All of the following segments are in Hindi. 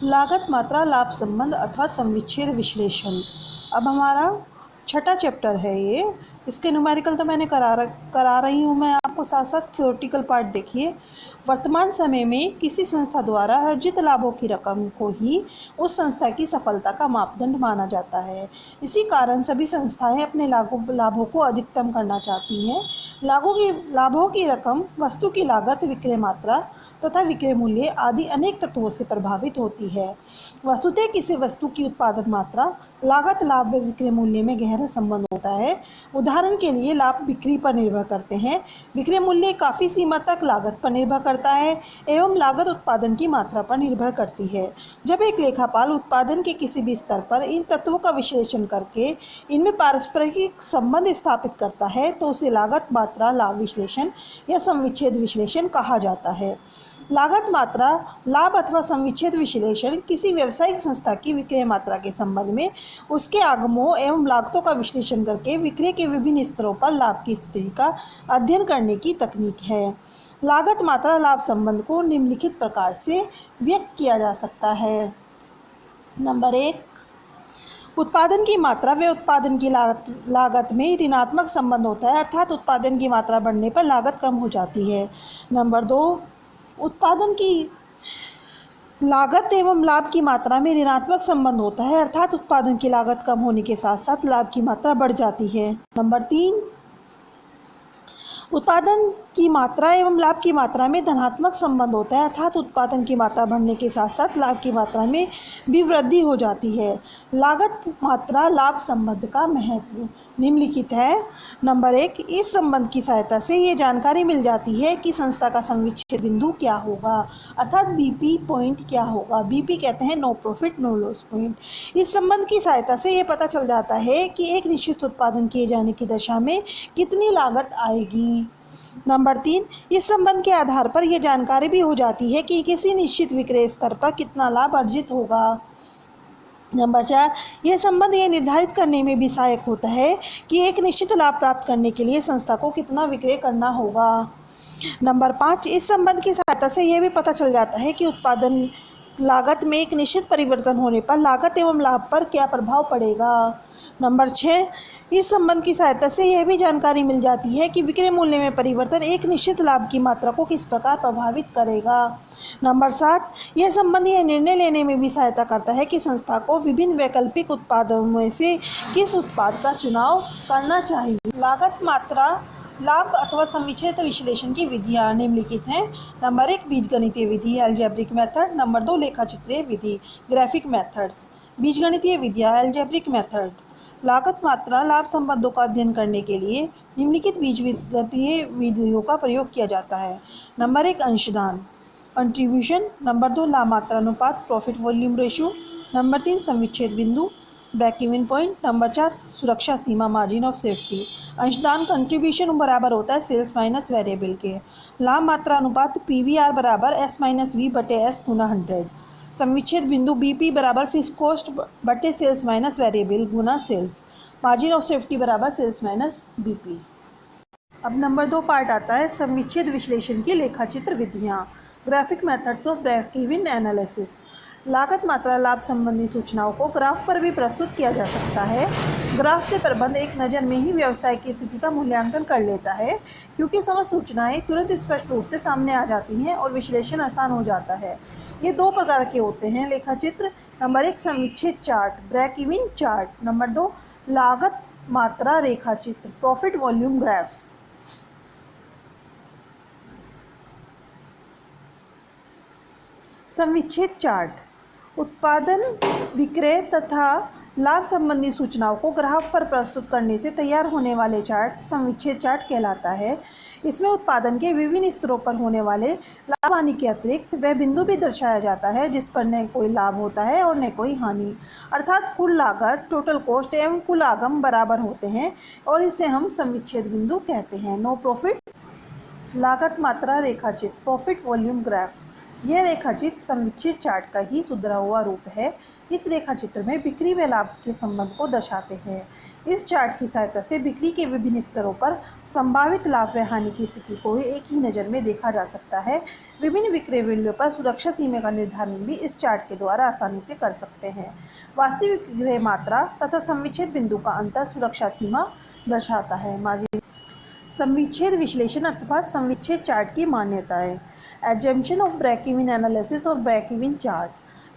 लागत मात्रा लाभ संबंध अथवा संविच्छेद विश्लेषण। अब हमारा छठा चैप्टर है ये। इसके न्यूमेरिकल तो मैंने करा रही हूँ मैं आपको, साथ साथ थ्योरेटिकल पार्ट देखिए। वर्तमान समय में किसी संस्था द्वारा अर्जित लाभों की रकम को ही उस संस्था की सफलता का मापदंड माना जाता है। इसी कारण सभी संस्थाएं अपने लाभों को अधिकतम करना चाहती हैं। लाभों की रकम, वस्तु की लागत, विक्रय मात्रा तथा विक्रय मूल्य आदि अनेक तत्वों से प्रभावित होती है। वस्तुतः किसी वस्तु की उत्पादन मात्रा, लागत, लाभ व विक्रय मूल्य में गहरा संबंध होता है। उदाहरण के लिए लाभ बिक्री पर निर्भर करते हैं, विक्रय मूल्य काफ़ी सीमा तक लागत पर निर्भर करता है एवं लागत उत्पादन की मात्रा पर निर्भर करती है। जब एक लेखापाल उत्पादन के किसी भी स्तर पर इन तत्वों का विश्लेषण करके इनमें पारस्परिक संबंध स्थापित करता है तो उसे लागत मात्रा लाभ विश्लेषण या संविच्छेद विश्लेषण कहा जाता है। लागत मात्रा लाभ अथवा संविच्छेद विश्लेषण किसी व्यावसायिक संस्था की विक्रय मात्रा के संबंध में उसके आगमों एवं लागतों का विश्लेषण करके विक्रय के विभिन्न स्तरों पर लाभ की स्थिति का अध्ययन करने की तकनीक है। लागत मात्रा लाभ संबंध को निम्नलिखित प्रकार से व्यक्त किया जा सकता है। नंबर 1, उत्पादन की मात्रा व उत्पादन की लागत में ऋणात्मक संबंध होता है, अर्थात उत्पादन की मात्रा बढ़ने पर लागत कम हो जाती है। नंबर 2, उत्पादन की लागत एवं लाभ की मात्रा में ऋणात्मक संबंध होता है, अर्थात उत्पादन की लागत कम होने के साथ साथ लाभ की मात्रा बढ़ जाती है। नंबर 3, उत्पादन की मात्रा एवं लाभ की मात्रा में धनात्मक संबंध होता है, अर्थात उत्पादन की मात्रा बढ़ने के साथ साथ लाभ की मात्रा में भी वृद्धि हो जाती है। लागत मात्रा लाभ संबंध का महत्व निम्नलिखित है। नंबर 1, इस संबंध की सहायता से ये जानकारी मिल जाती है कि संस्था का संविच्छेद बिंदु क्या होगा, अर्थात बीपी पॉइंट क्या होगा। बीपी कहते हैं no profit no loss point. इस संबंध की सहायता से ये पता चल जाता है कि एक निश्चित उत्पादन किए जाने की दशा में कितनी लागत आएगी। नंबर 3, इस संबंध के आधार पर यह जानकारी भी हो जाती है कि किसी निश्चित विक्रय स्तर पर कितना लाभ अर्जित होगा। नंबर 4, यह संबंध यह निर्धारित करने में भी सहायक होता है कि एक निश्चित लाभ प्राप्त करने के लिए संस्था को कितना विक्रय करना होगा। नंबर 5, इस संबंध की सहायता से यह भी पता चल जाता है कि उत्पादन लागत में एक निश्चित परिवर्तन होने पर लागत एवं लाभ पर क्या प्रभाव पड़ेगा। नंबर 6, इस संबंध की सहायता से यह भी जानकारी मिल जाती है कि विक्रय मूल्य में परिवर्तन एक निश्चित लाभ की मात्रा को किस प्रकार प्रभावित करेगा। नंबर 7, यह संबंध यह निर्णय लेने में भी सहायता करता है कि संस्था को विभिन्न वैकल्पिक उत्पादों में से किस उत्पाद का चुनाव करना चाहिए। लागत मात्रा लाभ अथवा संविच्छेद विश्लेषण की विधियाँ निम्नलिखित हैं। नंबर 1, बीजगणितीय विधि एल्जेब्रिक मेथड। नंबर 2, लेखाचित्रीय विधि ग्राफिक मेथड्स। बीजगणितीय विधियाँ एल्जेब्रिक मेथड। लागत मात्रा लाभ संबंधों का अध्ययन करने के लिए निम्नलिखित बीजगणितीय विधियों का प्रयोग किया जाता है। नंबर 1, अंशदान कंट्रीब्यूशन। नंबर 2, लाभ मात्रा अनुपात प्रॉफिट वॉल्यूम रेशियो। नंबर 3, संविच्छेद बिंदु ब्रेक इवन पॉइंट। नंबर 4, सुरक्षा सीमा मार्जिन ऑफ सेफ्टी। अंशदान कंट्रीब्यूशन बराबर होता है सेल्स माइनस वेरिएबल के। लाभ मात्रा अनुपात पीवीआर बराबर एस माइनस वी बटे एस गुना 100। संविच्छेद बिंदु बीपी बराबर फिक्स कॉस्ट बटे सेल्स माइनस वेरिएबल गुना सेल्स। मार्जिन ऑफ सेफ्टी बराबर सेल्स माइनस बीपी। अब नंबर 2 पार्ट आता है संविच्छेद विश्लेषण की लेखाचित्र विधियाँ graphic methods of break even analysis. लागत मात्रा लाभ संबंधी सूचनाओं को ग्राफ पर भी प्रस्तुत किया जा सकता है। ग्राफ से प्रबंध एक नज़र में ही व्यवसाय की स्थिति का मूल्यांकन कर लेता है, क्योंकि समस्त सूचनाएं तुरंत स्पष्ट रूप से सामने आ जाती हैं और विश्लेषण आसान हो जाता है। ये 2 प्रकार के होते हैं लेखाचित्र। नंबर 1, संविच्छेद चार्ट ब्रेक इवन चार्ट। नंबर 2, लागत मात्रा रेखाचित्र प्रॉफिट वॉल्यूम ग्राफ। संविच्छेद चार्ट उत्पादन, विक्रय तथा लाभ संबंधी सूचनाओं को ग्राफ पर प्रस्तुत करने से तैयार होने वाले चार्ट संविच्छेद चार्ट कहलाता है। इसमें उत्पादन के विभिन्न स्तरों पर होने वाले लाभ हानि के अतिरिक्त वह बिंदु भी दर्शाया जाता है जिस पर न कोई लाभ होता है और न कोई हानि, अर्थात कुल लागत टोटल कॉस्ट एवं कुल आगम बराबर होते हैं और इसे हम संविच्छेद बिंदु कहते हैं। नो प्रॉफिट लागत मात्रा रेखाचित्र प्रॉफिट वॉल्यूम ग्राफ। यह रेखाचित्र संविच्छेद चार्ट का ही सुधरा हुआ रूप है। इस रेखा चित्र में बिक्री व लाभ के संबंध को दर्शाते हैं। इस चार्ट की सहायता से बिक्री के विभिन्न स्तरों पर संभावित लाभ व हानि की स्थिति को एक ही नज़र में देखा जा सकता है। विभिन्न विक्रय मूल्यों पर सुरक्षा सीमा का निर्धारण भी इस चार्ट के द्वारा आसानी से कर सकते हैं। वास्तविक विक्रय मात्रा तथा संविच्छेद बिंदु का अंतर सुरक्षा सीमा दर्शाता है। मार्जिन संविच्छेद विश्लेषण अथवा संविच्छेद चार्ट की मान्यताएं। Assumption of break even analysis और ब्रेक इवन चार्ट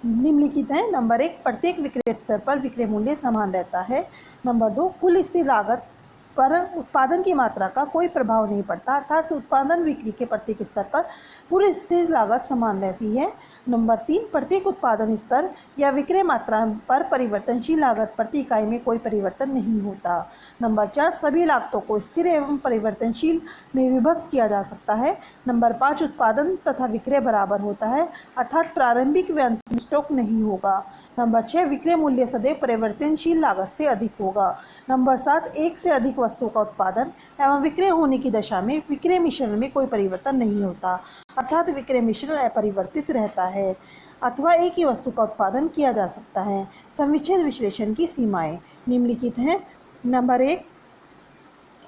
निम्नलिखित हैं। नंबर 1, प्रत्येक विक्रय स्तर पर विक्रय मूल्य समान रहता है। नंबर 2, कुल स्थिर लागत पर उत्पादन की मात्रा का कोई प्रभाव नहीं पड़ता, अर्थात उत्पादन बिक्री के प्रत्येक स्तर पर पूरी स्थिर लागत समान रहती है। नंबर 3, प्रत्येक उत्पादन स्तर या विक्रय मात्रा पर परिवर्तनशील लागत प्रति इकाई में कोई परिवर्तन नहीं होता। नंबर 4, सभी लागतों को स्थिर एवं परिवर्तनशील में विभक्त किया जा सकता है। नंबर 5, उत्पादन तथा विक्रय बराबर होता है, अर्थात प्रारंभिक व अंतिम स्टॉक नहीं होगा। नंबर 6, विक्रय मूल्य सदैव परिवर्तनशील लागत से अधिक होगा। नंबर 7, एक से अधिक वस्तु का उत्पादन एवं विक्रय होने की दशा में विक्रय मिश्रण में कोई परिवर्तन नहीं होता, अर्थात विक्रय मिश्रण अपरिवर्तित रहता है अथवा एक ही वस्तु का उत्पादन किया जा सकता है। संविच्छेद विश्लेषण की सीमाएं निम्नलिखित हैं। नंबर 1,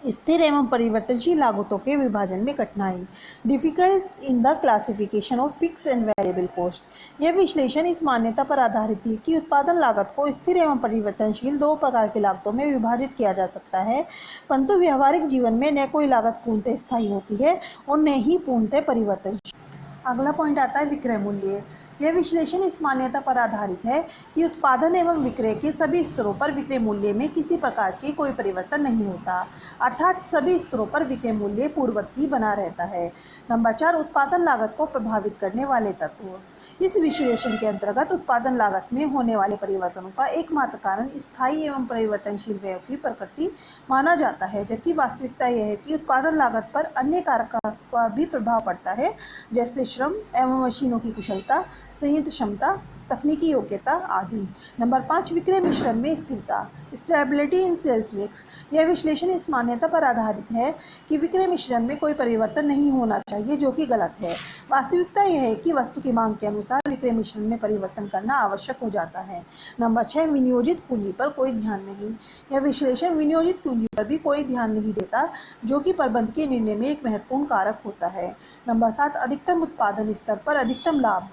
स्थिर एवं परिवर्तनशील लागतों के विभाजन में कठिनाई। Difficult in the classification of fix and variable cost. यह विश्लेषण इस मान्यता पर आधारित है कि उत्पादन लागत को स्थिर एवं परिवर्तनशील दो प्रकार की लागतों में विभाजित किया जा सकता है, परंतु व्यवहारिक जीवन में न कोई लागत पूर्णतः स्थायी होती है और न ही पूर्णतः परिवर्तनशील। अगला पॉइंट आता है विक्रय मूल्य। यह विश्लेषण इस मान्यता पर आधारित है कि उत्पादन एवं विक्रय के सभी स्तरों पर विक्रय मूल्य में किसी प्रकार के कोई परिवर्तन नहीं होता, अर्थात सभी स्तरों पर विक्रय मूल्य पूर्ववत ही बना रहता है। नंबर 4, उत्पादन लागत को प्रभावित करने वाले तत्व। इस विश्लेषण के अंतर्गत उत्पादन लागत में होने वाले परिवर्तनों का एकमात्र कारण स्थायी एवं परिवर्तनशील व्यय की प्रकृति माना जाता है, जबकि वास्तविकता यह है कि उत्पादन लागत पर अन्य कारकों का भी प्रभाव पड़ता है, जैसे श्रम एवं मशीनों की कुशलता, संयंत्र क्षमता, तकनीकी योग्यता आदि। नंबर 5, विक्रय मिश्रण में स्थिरता, स्टेबिलिटी इन सेल्स मिक्स। यह विश्लेषण इस मान्यता पर आधारित है कि विक्रय मिश्रण में कोई परिवर्तन नहीं होना चाहिए, जो कि गलत है। वास्तविकता यह है कि वस्तु की मांग के अनुसार विक्रय मिश्रण में परिवर्तन करना आवश्यक हो जाता है। नंबर 6, विनियोजित पूंजी पर कोई ध्यान नहीं। यह विश्लेषण विनियोजित पूंजी पर भी कोई ध्यान नहीं देता, जो कि प्रबंध के निर्णय में एक महत्वपूर्ण कारक होता है। नंबर 7, अधिकतम उत्पादन स्तर पर अधिकतम लाभ।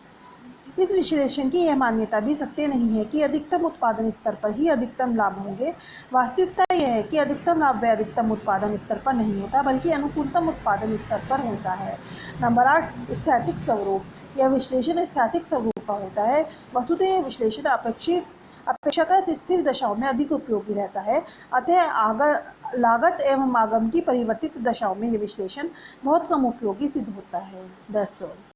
इस विश्लेषण की यह मान्यता भी सत्य नहीं है कि अधिकतम उत्पादन स्तर पर ही अधिकतम लाभ होंगे। वास्तविकता यह है कि अधिकतम लाभ व अधिकतम उत्पादन स्तर पर नहीं होता, बल्कि अनुकूलतम उत्पादन स्तर पर होता है। नंबर 8, स्थैतिक स्वरूप। यह विश्लेषण स्थैतिक स्वरूप का होता है। वस्तुतः यह विश्लेषण अपेक्षाकृत स्थिर दशाओं में अधिक उपयोगी रहता है, अतः लागत एवं आगम की परिवर्तित दशाओं में यह विश्लेषण बहुत कम उपयोगी सिद्ध होता है। That's all.